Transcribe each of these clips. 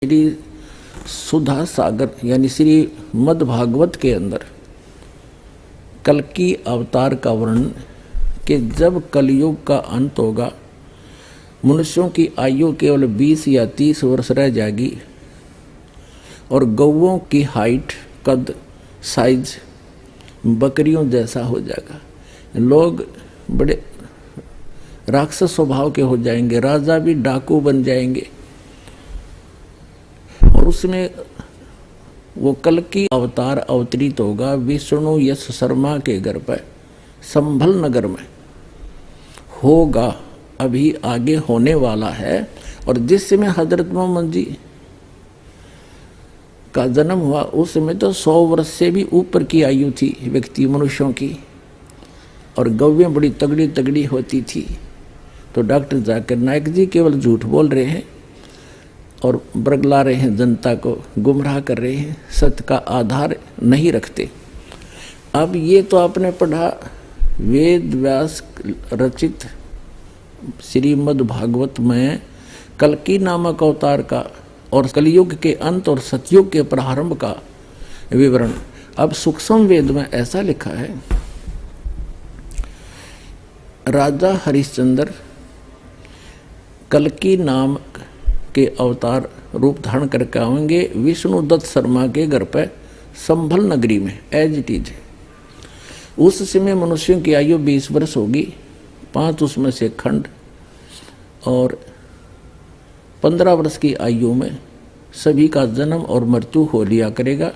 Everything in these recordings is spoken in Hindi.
श्री सुधा सागर यानी श्री मद् भागवत के अंदर कल्कि अवतार का वर्णन कि जब कलयुग का अंत होगा, मनुष्यों की आयु केवल 20 या 30 वर्ष रह जाएगी और गौओं की हाइट कद साइज बकरियों जैसा हो जाएगा। लोग बड़े राक्षस स्वभाव के हो जाएंगे, राजा भी डाकू बन जाएंगे। और उसमें वो कल्कि अवतार अवतरित होगा विष्णु यश शर्मा के घर पर संभल नगर में होगा, अभी आगे होने वाला है। और जिस समय हजरत मोहम्मद जी का जन्म हुआ उस समय तो 100 वर्ष से भी ऊपर की आयु थी व्यक्ति मनुष्यों की, और गौवें बड़ी तगड़ी तगड़ी होती थी। तो डॉक्टर जाकिर नाइक जी केवल झूठ बोल रहे हैं और बरगला रहे हैं, जनता को गुमराह कर रहे हैं, सत्य का आधार नहीं रखते। अब ये तो आपने पढ़ा वेद व्यास रचित श्रीमद् भागवत में कल्कि नामक अवतार का और कलयुग के अंत और सतयुग के प्रारंभ का विवरण। अब सूक्ष्म वेद में ऐसा लिखा है, राजा हरिश्चंद्र कल्कि नाम के अवतार रूप धारण करके आएंगे विष्णु दत्त शर्मा के घर पर संभल नगरी में, एज इट इज। उस समय मनुष्यों की आयु 20 वर्ष होगी, 5 उसमें से खंड, और 15 वर्ष की आयु में सभी का जन्म और मृत्यु हो लिया करेगा।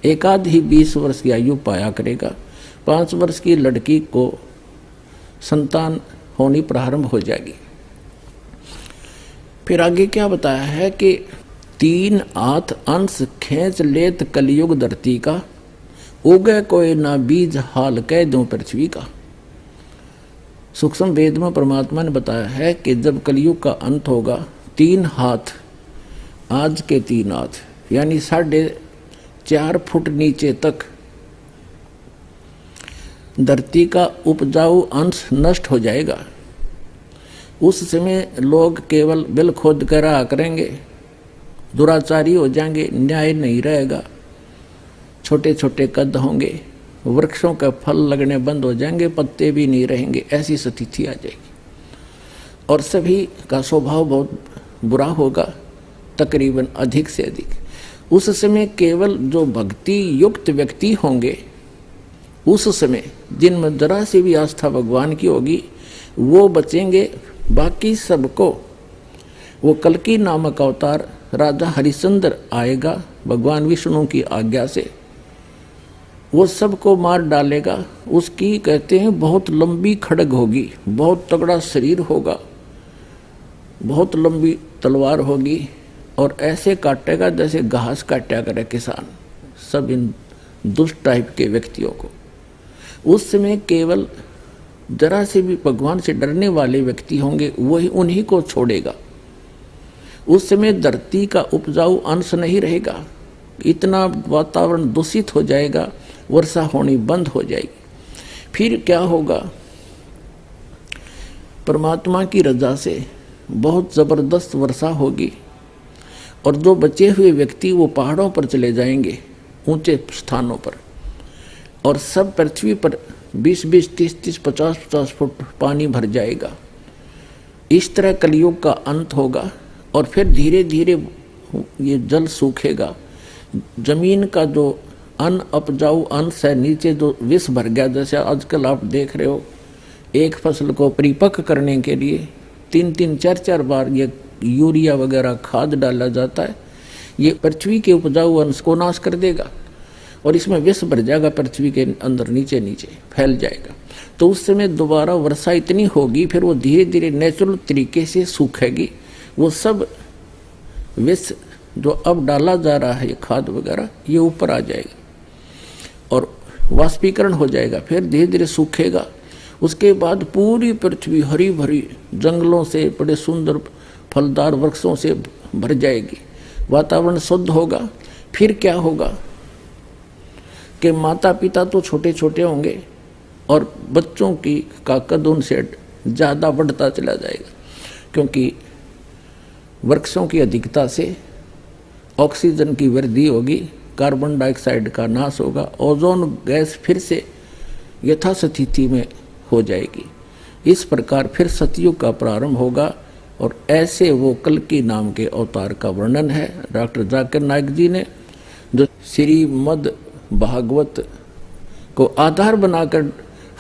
एकाध ही 20 वर्ष की आयु पाया करेगा। 5 वर्ष की लड़की को संतान होनी प्रारंभ हो जाएगी। फिर आगे क्या बताया है कि 3 हाथ अंश खींच लेत कलयुग धरती का, उगे कोई ना बीज हाल कह दूं पृथ्वी का। सूक्ष्म वेद में परमात्मा ने बताया है कि जब कलयुग का अंत होगा, 3 हाथ, आज के 3 हाथ यानी 4.5 फुट नीचे तक धरती का उपजाऊ अंश नष्ट हो जाएगा। उस समय लोग केवल बिल खोद कर रहा करेंगे, दुराचारी हो जाएंगे, न्याय नहीं रहेगा, छोटे छोटे कद होंगे, वृक्षों के फल लगने बंद हो जाएंगे, पत्ते भी नहीं रहेंगे, ऐसी स्थिति आ जाएगी। और सभी का स्वभाव बहुत बुरा होगा, तकरीबन अधिक से अधिक। उस समय केवल जो भक्ति युक्त व्यक्ति होंगे, उस समय जिनमें जरा सी भी आस्था भगवान की होगी, वो बचेंगे। बाकी सबको वो कल्कि नामक अवतार राजा हरिश्चंद्र आएगा भगवान विष्णु की आज्ञा से, वो सबको मार डालेगा। उसकी कहते हैं बहुत लंबी खड्ग होगी, बहुत तगड़ा शरीर होगा, बहुत लंबी तलवार होगी, और ऐसे काटेगा जैसे घास काटा करे किसान सब इन दुष्ट टाइप के व्यक्तियों को। उस समय केवल जरा से भी भगवान से डरने वाले व्यक्ति होंगे, वही उन्हीं को छोड़ेगा। उस समय धरती का उपजाऊ अंश नहीं रहेगा, इतना वातावरण दूषित हो जाएगा, वर्षा होनी बंद हो जाएगी। फिर क्या होगा, परमात्मा की रजा से बहुत जबरदस्त वर्षा होगी, और जो बचे हुए व्यक्ति वो पहाड़ों पर चले जाएंगे, ऊंचे स्थानों पर, और सब पृथ्वी पर 20-20, 30-30, 50-50 फुट पानी भर जाएगा। इस तरह कलयुग का अंत होगा, और फिर धीरे धीरे ये जल सूखेगा। जमीन का जो अन्न उपजाऊ अंश है, नीचे जो विष भर गया, जैसे आजकल आप देख रहे हो, एक फसल को परिपक्व करने के लिए 3-3, 4-4 बार ये यूरिया वगैरह खाद डाला जाता है। ये पृथ्वी के उपजाऊ अंश को नाश कर देगा, और इसमें विष भर जाएगा, पृथ्वी के अंदर नीचे नीचे फैल जाएगा। तो उस समय दोबारा वर्षा इतनी होगी, फिर वो धीरे धीरे नेचुरल तरीके से सूखेगी। वो सब विष जो अब डाला जा रहा है, ये खाद वगैरह, ये ऊपर आ जाएगा और वाष्पीकरण हो जाएगा, फिर धीरे धीरे सूखेगा। उसके बाद पूरी पृथ्वी हरी भरी जंगलों से, बड़े सुंदर फलदार वृक्षों से भर जाएगी, वातावरण शुद्ध होगा। फिर क्या होगा कि माता पिता तो छोटे छोटे होंगे और बच्चों की का कद उनसे ज़्यादा बढ़ता चला जाएगा, क्योंकि वृक्षों की अधिकता से ऑक्सीजन की वृद्धि होगी, कार्बन डाइऑक्साइड का नाश होगा, ओजोन गैस फिर से यथास्थिति में हो जाएगी। इस प्रकार फिर सतयुग का प्रारंभ होगा। और ऐसे वो कल्कि नाम के अवतार का वर्णन है डॉक्टर जाकिर नाइक जी ने, जो श्रीमद् भागवत को आधार बनाकर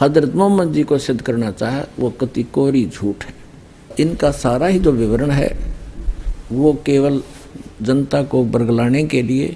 हजरत मोहम्मद जी को सिद्ध करना चाहा, वो कति कोरी झूठ है। इनका सारा ही जो विवरण है वो केवल जनता को बरगलाने के लिए